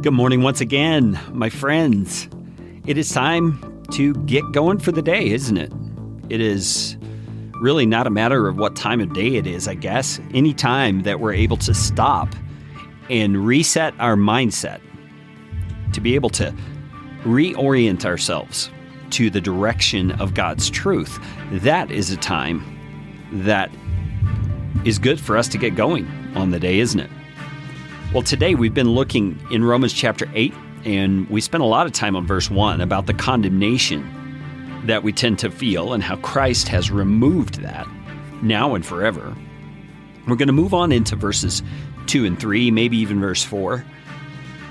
Good morning once again, my friends. It is time to get going for the day, isn't it? It is really not a matter of what time of day it is, I guess. Any time that we're able to stop and reset our mindset, to be able to reorient ourselves to the direction of God's truth, that is a time that is good for us to get going on the day, isn't it? Well, today we've been looking in Romans chapter 8, and we spent a lot of time on verse 1 about the condemnation that we tend to feel and how Christ has removed that now and forever. We're going to move on into verses 2 and 3, maybe even verse 4,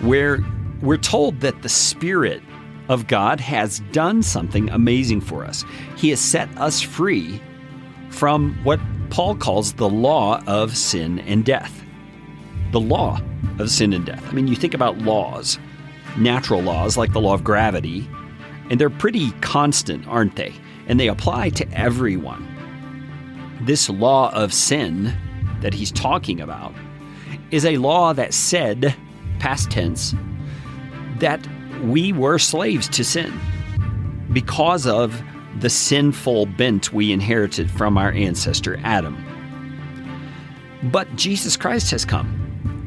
where we're told that the Spirit of God has done something amazing for us. He has set us free from what Paul calls the law of sin and death. The law of sin and death. I mean, you think about laws, natural laws like the law of gravity, and they're pretty constant, aren't they? And they apply to everyone. This law of sin that he's talking about is a law that said, past tense, that we were slaves to sin because of the sinful bent we inherited from our ancestor Adam. But Jesus Christ has come.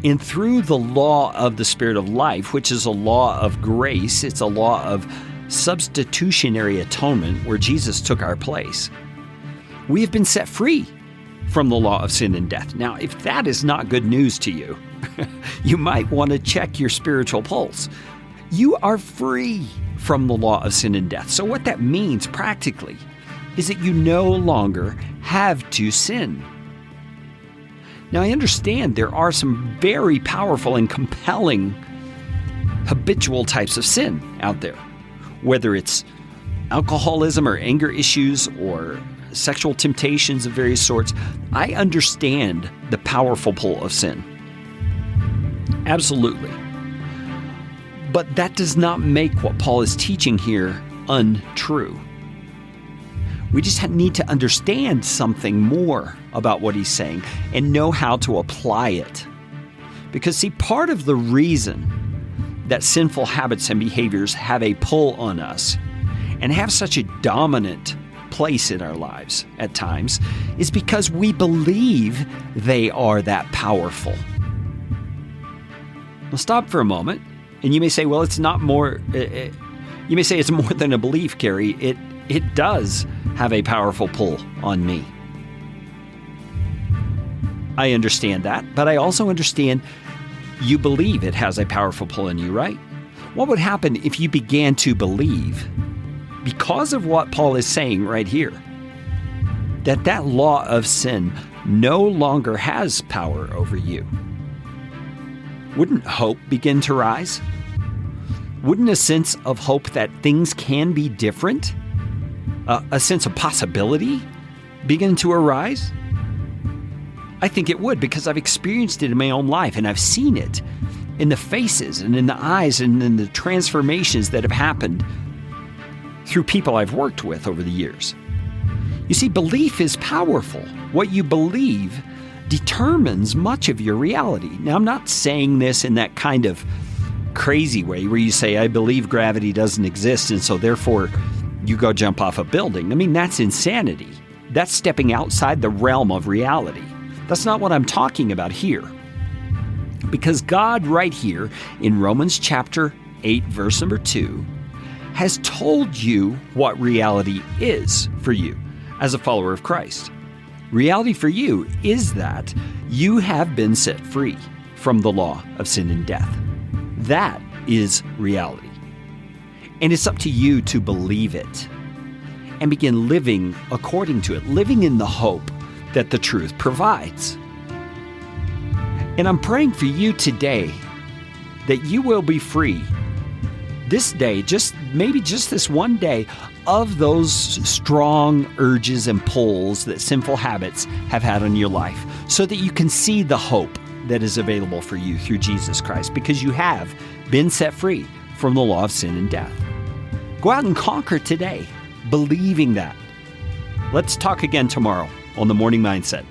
And through the law of the Spirit of life, which is a law of grace, it's a law of substitutionary atonement where Jesus took our place, we have been set free from the law of sin and death. Now, if that is not good news to you, you might want to check your spiritual pulse. You are free from the law of sin and death. So what that means practically is that you no longer have to sin. Now, I understand there are some very powerful and compelling habitual types of sin out there, whether it's alcoholism or anger issues or sexual temptations of various sorts. I understand the powerful pull of sin. Absolutely. But that does not make what Paul is teaching here untrue. We just need to understand something more about what he's saying and know how to apply it. Because, see, part of the reason that sinful habits and behaviors have a pull on us and have such a dominant place in our lives at times is because we believe they are that powerful. Well, stop for a moment, and you may say, well, it's not more, you may say it's more than a belief, Carey. It does have a powerful pull on me. I understand that, but I also understand you believe it has a powerful pull on you, right? What would happen if you began to believe, because of what Paul is saying right here, that law of sin no longer has power over you? Wouldn't hope begin to rise? Wouldn't a sense of hope that things can be different, a sense of possibility begin to arise? I think it would, because I've experienced it in my own life, and I've seen it in the faces and in the eyes and in the transformations that have happened through people I've worked with over the years. You see, belief is powerful. What you believe determines much of your reality. Now, I'm not saying this in that kind of crazy way where you say, I believe gravity doesn't exist, and so therefore you go jump off a building. I mean, that's insanity. That's stepping outside the realm of reality. That's not what I'm talking about here. Because God right here in Romans chapter 8, verse number 2, has told you what reality is for you as a follower of Christ. Reality for you is that you have been set free from the law of sin and death. That is reality. And it's up to you to believe it and begin living according to it, living in the hope that the truth provides. And I'm praying for you today that you will be free this day, maybe just this one day, of those strong urges and pulls that sinful habits have had on your life, so that you can see the hope that is available for you through Jesus Christ, because you have been set free from the law of sin and death. Go out and conquer today, believing that. Let's talk again tomorrow on The Morning Mindset.